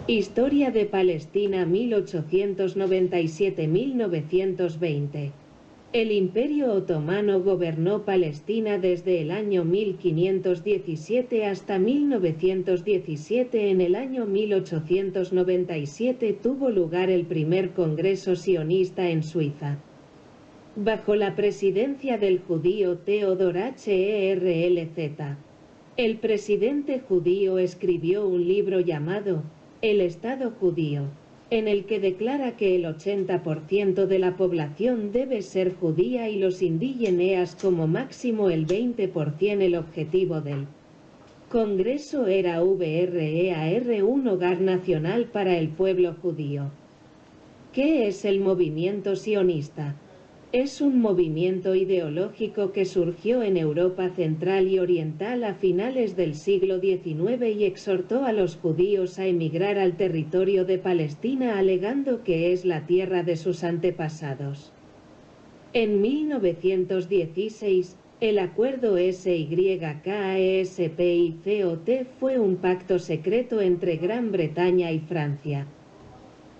Historia de Palestina 1897-1920. El Imperio Otomano gobernó Palestina desde el año 1517 hasta 1917. En el año 1897 tuvo lugar el primer Congreso sionista en Suiza. Bajo la presidencia del judío Theodor Herzl, el presidente judío escribió un libro llamado El Estado Judío, en el que declara que el 80% de la población debe ser judía y los indígenas como máximo el 20%. El objetivo del Congreso era VREAR, un hogar nacional para el pueblo judío. ¿Qué es el movimiento sionista? Es un movimiento ideológico que surgió en Europa Central y Oriental a finales del siglo XIX y exhortó a los judíos a emigrar al territorio de Palestina alegando que es la tierra de sus antepasados. En 1916, el acuerdo SYKESPICOT fue un pacto secreto entre Gran Bretaña y Francia,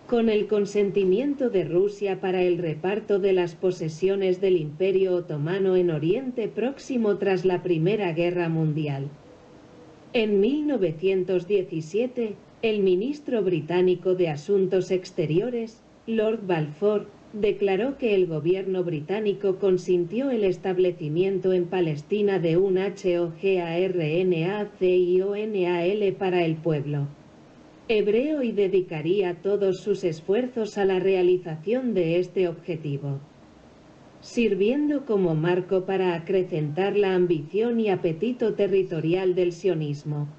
con el consentimiento de Rusia para el reparto de las posesiones del Imperio Otomano en Oriente Próximo tras la Primera Guerra Mundial. En 1917, el ministro británico de Asuntos Exteriores, Lord Balfour, declaró que el gobierno británico consintió el establecimiento en Palestina de un HOGARNACIONAL para el pueblo hebreo y dedicaría todos sus esfuerzos a la realización de este objetivo, sirviendo como marco para acrecentar la ambición y apetito territorial del sionismo.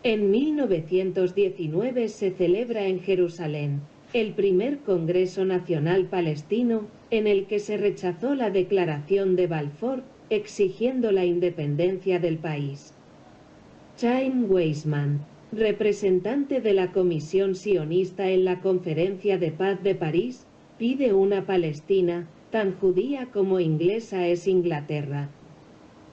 En 1919 se celebra en Jerusalén el primer Congreso Nacional Palestino, en el que se rechazó la declaración de Balfour, exigiendo la independencia del país. Chaim Weizmann, representante de la Comisión Sionista en la Conferencia de Paz de París, pide una Palestina, tan judía como inglesa es Inglaterra.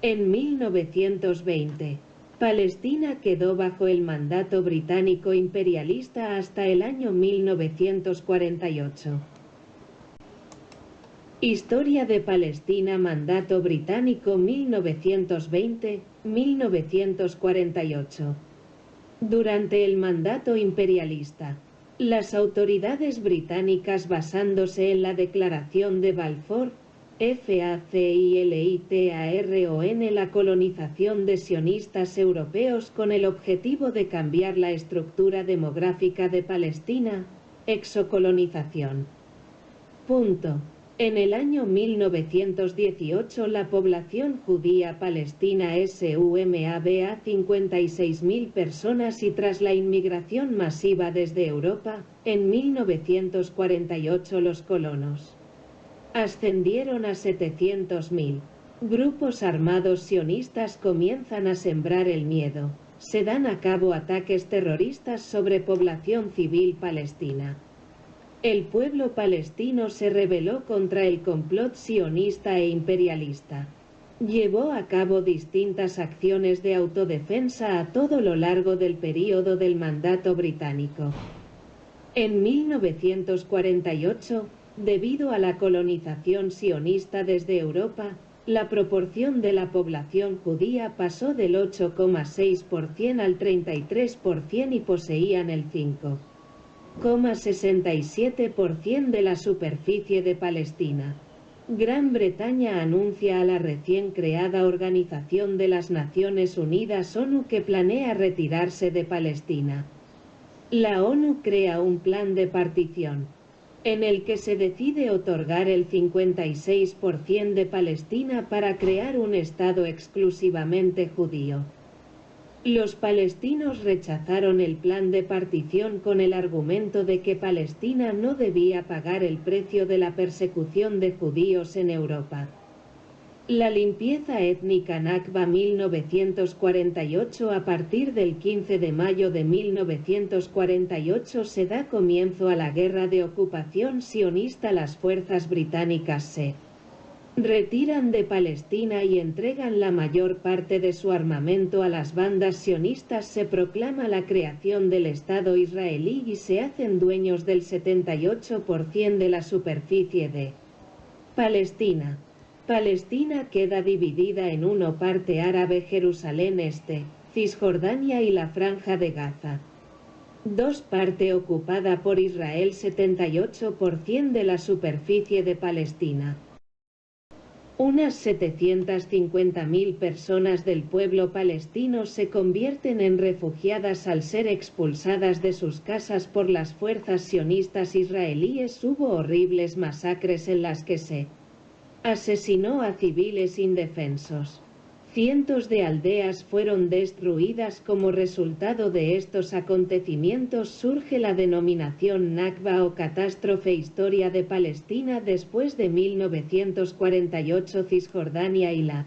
En 1920, Palestina quedó bajo el mandato británico imperialista hasta el año 1948. Historia de Palestina. Mandato británico 1920-1948. Durante el mandato imperialista, las autoridades británicas, basándose en la Declaración de Balfour, FACILITARON, la colonización de sionistas europeos con el objetivo de cambiar la estructura demográfica de Palestina, exocolonización. Punto. En el año 1918 la población judía palestina sumaba a 56.000 personas y tras la inmigración masiva desde Europa, en 1948 los colonos ascendieron a 700.000. Grupos armados sionistas comienzan a sembrar el miedo. Se dan a cabo ataques terroristas sobre población civil palestina. El pueblo palestino se rebeló contra el complot sionista e imperialista. Llevó a cabo distintas acciones de autodefensa a todo lo largo del período del mandato británico. En 1948, debido a la colonización sionista desde Europa, la proporción de la población judía pasó del 8,6% al 33% y poseían el 5,67% de la superficie de Palestina. Gran Bretaña anuncia a la recién creada Organización de las Naciones Unidas ONU que planea retirarse de Palestina. La ONU crea un plan de partición, en el que se decide otorgar el 56% de Palestina para crear un Estado exclusivamente judío. Los palestinos rechazaron el plan de partición con el argumento de que Palestina no debía pagar el precio de la persecución de judíos en Europa. La limpieza étnica Nakba 1948. A partir del 15 de mayo de 1948 se da comienzo a la guerra de ocupación sionista. Las fuerzas británicas se Retiran de Palestina y entregan la mayor parte de su armamento a las bandas sionistas. Se proclama la creación del Estado israelí y se hacen dueños del 78% de la superficie de Palestina. Palestina queda dividida en una parte árabe, Jerusalén Este, Cisjordania y la Franja de Gaza. 2 parte ocupada por Israel, 78% de la superficie de Palestina. Unas 750.000 personas del pueblo palestino se convierten en refugiadas al ser expulsadas de sus casas por las fuerzas sionistas israelíes. Hubo horribles masacres en las que se asesinó a civiles indefensos. Cientos de aldeas fueron destruidas. Como resultado de estos acontecimientos surge la denominación Nakba o catástrofe historia de Palestina. Después de 1948, Cisjordania y la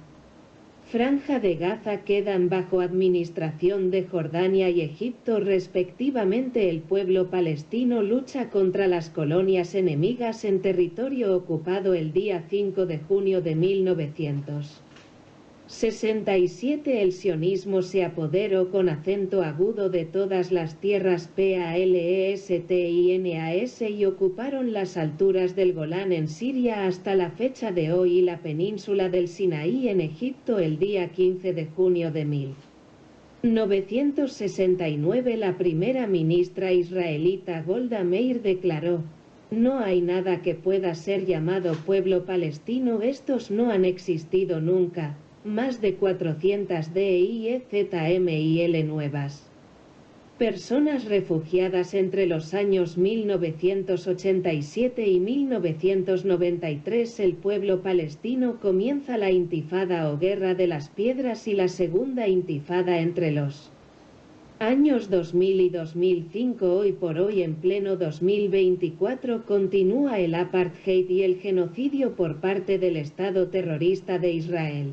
Franja de Gaza quedan bajo administración de Jordania y Egipto respectivamente. El pueblo palestino lucha contra las colonias enemigas en territorio ocupado. El día 5 de junio de 1967 el sionismo se apoderó con acento agudo de todas las tierras palestinas y ocuparon las alturas del Golán en Siria hasta la fecha de hoy y la península del Sinaí en Egipto. El día 15 de junio de 1969 la primera ministra israelita Golda Meir declaró: "No hay nada que pueda ser llamado pueblo palestino, estos no han existido nunca". Más de 400 DIEZMIL nuevas personas refugiadas entre los años 1987 y 1993. El pueblo palestino comienza la intifada o guerra de las piedras y la segunda intifada entre los años 2000 y 2005. Hoy por hoy, en pleno 2024, continúa el apartheid y el genocidio por parte del Estado terrorista de Israel.